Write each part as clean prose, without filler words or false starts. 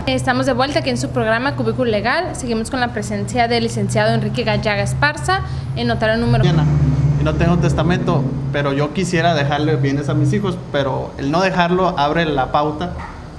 Estamos de vuelta aquí en su programa Cubículo Legal. Seguimos con la presencia del licenciado Enrique Gallaga Esparza, el notario número... Y no tengo testamento, pero yo quisiera dejarle bienes a mis hijos, pero el no dejarlo abre la pauta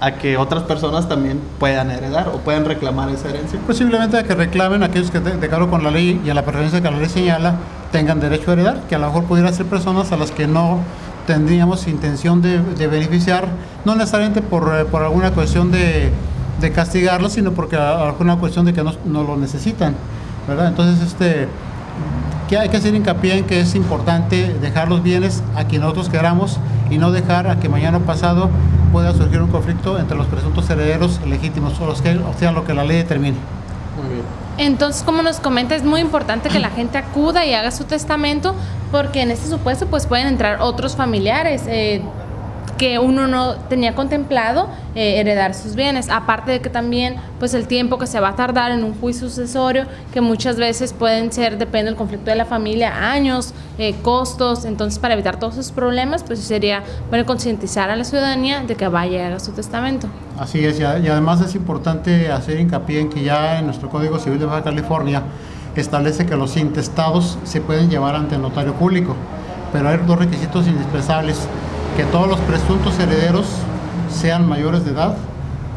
a que otras personas también puedan heredar o puedan reclamar esa herencia. Posiblemente a que reclamen aquellos que de acuerdo con la ley y a la preferencia que la ley señala tengan derecho a heredar, que a lo mejor pudiera ser personas a las que no tendríamos intención de beneficiar, no necesariamente por alguna cuestión de castigarlos, sino porque alguna cuestión de que no lo necesitan, ¿verdad? Entonces, que hay que hacer hincapié en que es importante dejar los bienes a quien nosotros queramos y no dejar a que mañana o pasado pueda surgir un conflicto entre los presuntos herederos legítimos o sea, lo que la ley determine. Muy bien. Entonces, como nos comenta, es muy importante que la gente acuda y haga su testamento, porque en este supuesto pues pueden entrar otros familiares que uno no tenía contemplado heredar sus bienes, aparte de que también pues el tiempo que se va a tardar en un juicio sucesorio, que muchas veces pueden ser, depende del conflicto de la familia, años, costos. Entonces, para evitar todos esos problemas, pues sería bueno concientizar a la ciudadanía de que vaya y haga su testamento. Así es, y además es importante hacer hincapié en que ya en nuestro Código Civil de Baja California establece que los intestados se pueden llevar ante el notario público, pero hay dos requisitos indispensables: que todos los presuntos herederos sean mayores de edad,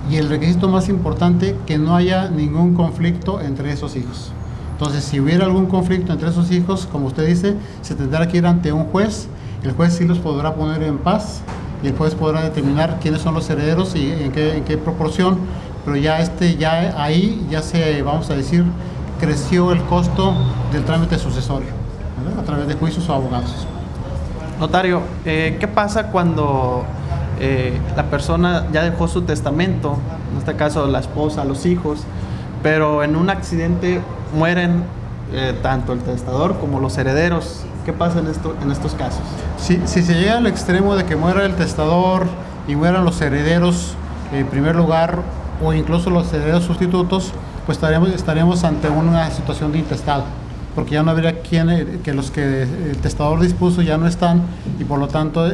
y el requisito más importante, que no haya ningún conflicto entre esos hijos. Entonces, si hubiera algún conflicto entre esos hijos, como usted dice, se tendrá que ir ante un juez. El juez sí los podrá poner en paz y el juez podrá determinar quiénes son los herederos y en qué proporción, pero ya ahí se, vamos a decir, creció el costo del trámite sucesorio, ¿verdad? A través de juicios o abogados. Notario, ¿qué pasa cuando la persona ya dejó su testamento, en este caso la esposa, los hijos, pero en un accidente mueren tanto el testador como los herederos? ¿Qué pasa en estos casos? Si se llega al extremo de que muera el testador y mueran los herederos en primer lugar, o incluso los herederos sustitutos, pues estaríamos ante una situación de intestado, porque ya no habría que los que el testador dispuso ya no están, y por lo tanto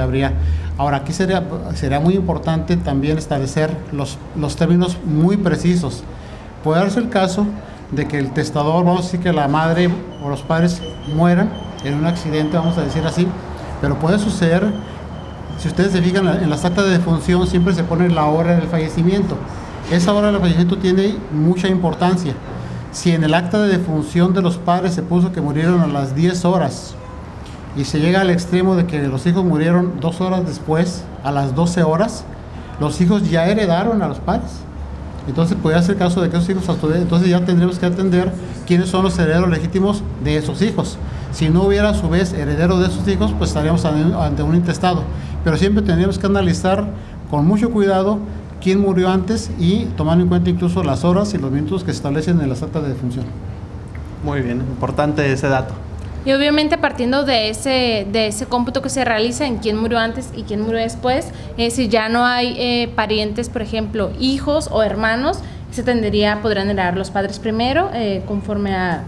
habría. Ahora, aquí sería muy importante también establecer los términos muy precisos. Puede darse el caso de que el testador, vamos a decir que la madre o los padres mueran en un accidente, vamos a decir así, pero puede suceder, si ustedes se fijan en las actas de defunción siempre se pone la hora del fallecimiento. Esa hora del fallecimiento tiene mucha importancia. Si en el acta de defunción de los padres se puso que murieron a las 10 horas y se llega al extremo de que los hijos murieron 2 horas después, a las 12 horas, los hijos ya heredaron a los padres. Entonces puede ser caso de que esos hijos, entonces ya tendremos que atender quiénes son los herederos legítimos de esos hijos. Si no hubiera a su vez heredero de esos hijos, pues estaríamos ante un intestado. Pero siempre tendríamos que analizar con mucho cuidado quién murió antes y tomando en cuenta incluso las horas y los minutos que se establecen en las actas de defunción. Muy bien, importante ese dato. Y obviamente partiendo de ese cómputo que se realiza en quién murió antes y quién murió después, si ya no hay parientes, por ejemplo, hijos o hermanos, podrían heredar los padres primero, conforme al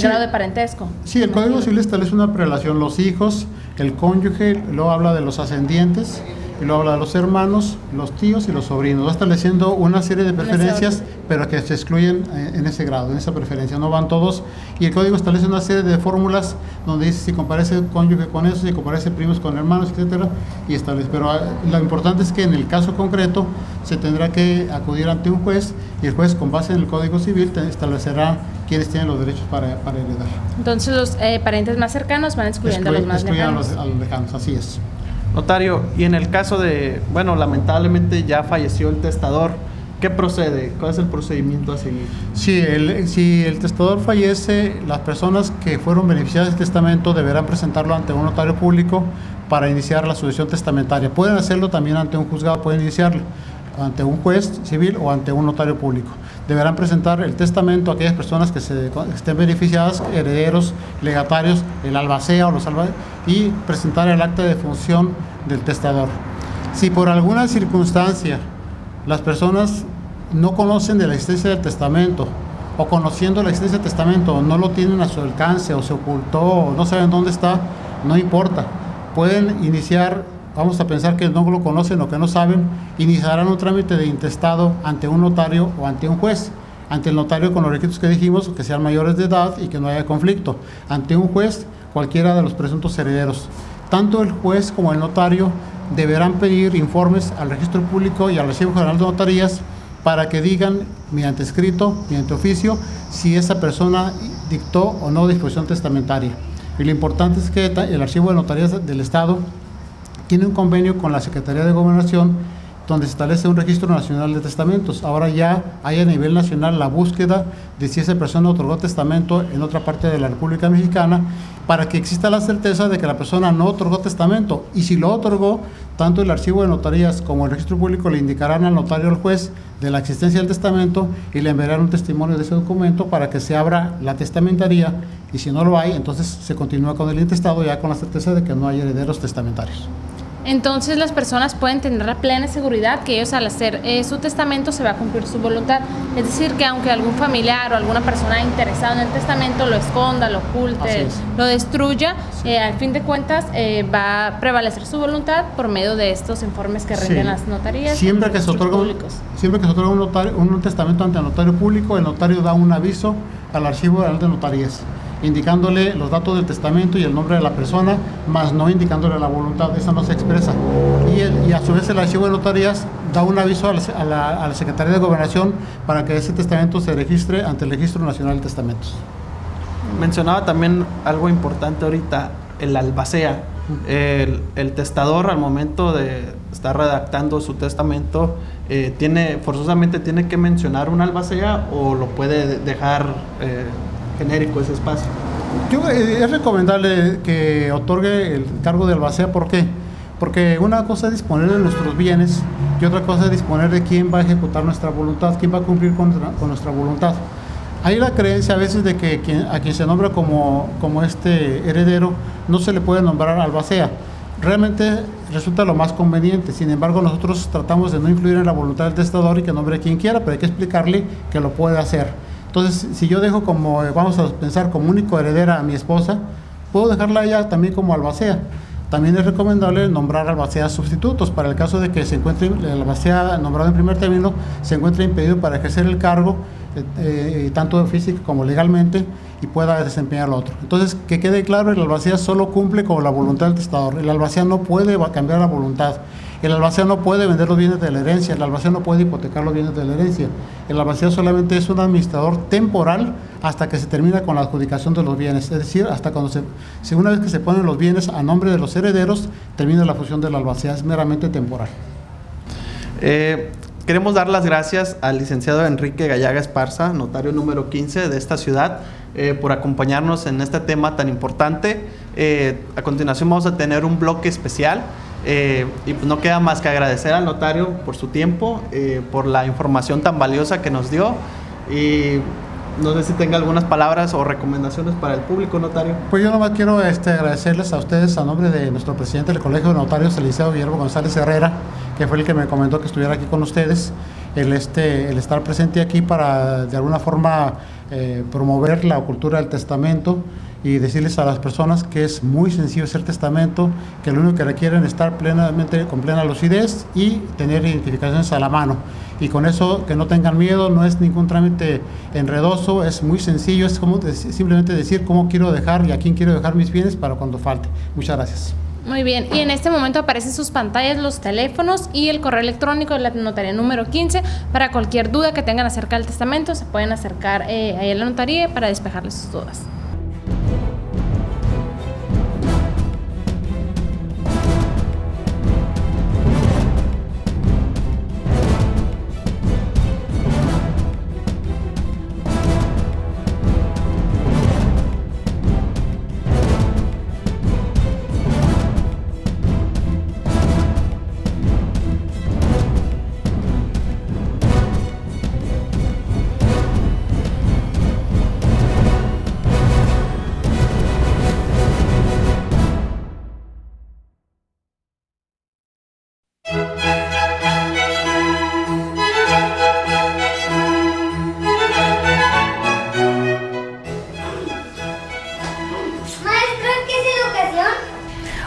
grado de parentesco. Sí, el Código Civil establece una prelación: los hijos, el cónyuge, luego habla de los ascendientes, y luego habla de los hermanos, los tíos y los sobrinos. Va estableciendo una serie de preferencias, pero que se excluyen en ese grado, en esa preferencia, no van todos. Y el código establece una serie de fórmulas donde dice si comparece cónyuge con eso, si comparece primos con hermanos, etcétera, y establece. Pero lo importante es que en el caso concreto se tendrá que acudir ante un juez, y el juez, con base en el Código Civil, establecerá quiénes tienen los derechos para heredar. Entonces los parientes más cercanos van excluyendo a los más lejanos. A los lejanos, así es. Notario, y en el caso de, lamentablemente ya falleció el testador, ¿qué procede? ¿Cuál es el procedimiento a seguir? Si el testador fallece, las personas que fueron beneficiadas del testamento deberán presentarlo ante un notario público para iniciar la sucesión testamentaria. Pueden hacerlo también ante un juzgado, pueden iniciarlo ante un juez civil o ante un notario público. Deberán presentar el testamento a aquellas personas que estén beneficiadas, herederos, legatarios, el albacea o los albaceas, y presentar el acta de defunción del testador. Si por alguna circunstancia las personas no conocen de la existencia del testamento, o conociendo la existencia del testamento no lo tienen a su alcance, o se ocultó, o no saben dónde está, no importa. Pueden iniciar vamos a pensar que no lo conocen o que no saben, iniciarán un trámite de intestado ante un notario o ante un juez. Ante el notario con los requisitos que dijimos, que sean mayores de edad y que no haya conflicto. Ante un juez, cualquiera de los presuntos herederos. Tanto el juez como el notario deberán pedir informes al registro público y al Archivo General de Notarías para que digan, mediante escrito, mediante oficio, si esa persona dictó o no disposición testamentaria. Y lo importante es que el Archivo de Notarías del Estado tiene un convenio con la Secretaría de Gobernación donde se establece un registro nacional de testamentos. Ahora ya hay a nivel nacional la búsqueda de si esa persona otorgó testamento en otra parte de la República Mexicana, para que exista la certeza de que la persona no otorgó testamento, y si lo otorgó, tanto el Archivo de Notarías como el Registro Público le indicarán al notario o al juez de la existencia del testamento y le enviarán un testimonio de ese documento para que se abra la testamentaría, y si no lo hay, entonces se continúa con el intestado ya con la certeza de que no hay herederos testamentarios. Entonces las personas pueden tener la plena seguridad que ellos, al hacer su testamento, se va a cumplir su voluntad. Es decir, que aunque algún familiar o alguna persona interesada en el testamento lo esconda, lo oculte, lo destruya, al fin de cuentas va a prevalecer su voluntad por medio de estos informes que rinden las notarías. Siempre que se otorga un testamento ante el notario público, el notario da un aviso al Archivo General de Notarías, indicándole los datos del testamento y el nombre de la persona, más no indicándole la voluntad. Esa no se expresa. Y a su vez el Archivo de Notarías da un aviso a la Secretaría de Gobernación para que ese testamento se registre ante el Registro Nacional de Testamentos. Mencionaba también algo importante ahorita, el albacea. El testador, al momento de estar redactando su testamento, forzosamente tiene que mencionar un albacea, o lo puede dejar genérico ese espacio. Es recomendable que otorgue el cargo de albacea. ¿Por qué? Porque una cosa es disponer de nuestros bienes y otra cosa es disponer de quién va a ejecutar nuestra voluntad, quién va a cumplir con nuestra voluntad. Hay la creencia a veces de que a quien se nombra como heredero no se le puede nombrar albacea. Realmente resulta lo más conveniente. Sin embargo, nosotros tratamos de no influir en la voluntad del testador y que nombre a quien quiera, pero hay que explicarle que lo puede hacer. Entonces, si yo dejo vamos a pensar, como único heredera a mi esposa, puedo dejarla a ella también como albacea. También es recomendable nombrar albaceas sustitutos para el caso de que se encuentre el albacea nombrado en primer término se encuentre impedido para ejercer el cargo, tanto físico como legalmente, y pueda desempeñar lo otro. Entonces, que quede claro, el albacea solo cumple con la voluntad del testador. El albacea no puede cambiar la voluntad. El albacea no puede vender los bienes de la herencia. El albacea no puede hipotecar los bienes de la herencia. El albacea solamente es un administrador temporal hasta que se termina con la adjudicación de los bienes. Es decir, hasta cuando una vez que se ponen los bienes a nombre de los herederos, termina la función del albacea. Es meramente temporal. Queremos dar las gracias al licenciado Enrique Gallaga Esparza, notario número 15 de esta ciudad, por acompañarnos en este tema tan importante. A continuación vamos a tener un bloque especial, y pues no queda más que agradecer al notario por su tiempo, por la información tan valiosa que nos dio, y no sé si tenga algunas palabras o recomendaciones para el público, notario. Pues yo nomás quiero agradecerles a ustedes a nombre de nuestro presidente del Colegio de Notarios, el licenciado Guillermo González Herrera, que fue el que me comentó que estuviera aquí con ustedes, el estar presente aquí para de alguna forma promover la cultura del testamento y decirles a las personas que es muy sencillo hacer testamento, que lo único que requieren es estar con plena lucidez y tener identificaciones a la mano. Y con eso, que no tengan miedo, no es ningún trámite enredoso, es muy sencillo, es como simplemente decir cómo quiero dejar y a quién quiero dejar mis bienes para cuando falte. Muchas gracias. Muy bien, y en este momento aparecen sus pantallas los teléfonos y el correo electrónico de la notaría número 15. Para cualquier duda que tengan acerca del testamento, se pueden acercar ahí a la notaría para despejarles sus dudas.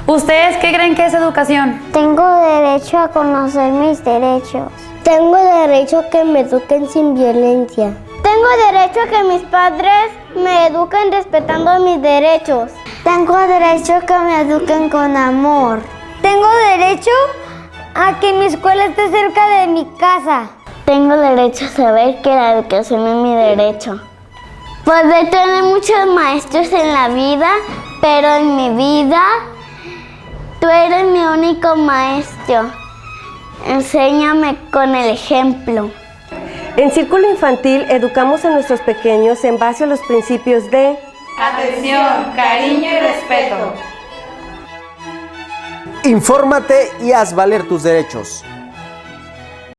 ¿Ustedes qué creen que es educación? Tengo derecho a conocer mis derechos. Tengo derecho a que me eduquen sin violencia. Tengo derecho a que mis padres me eduquen respetando mis derechos. Tengo derecho a que me eduquen con amor. Tengo derecho a que mi escuela esté cerca de mi casa. Tengo derecho a saber que la educación es mi derecho. Podré tener muchos maestros en la vida, pero en mi vida tú eres mi único maestro. Enséñame con el ejemplo. En Círculo Infantil educamos a nuestros pequeños en base a los principios de Atención, cariño y respeto. Infórmate y haz valer tus derechos.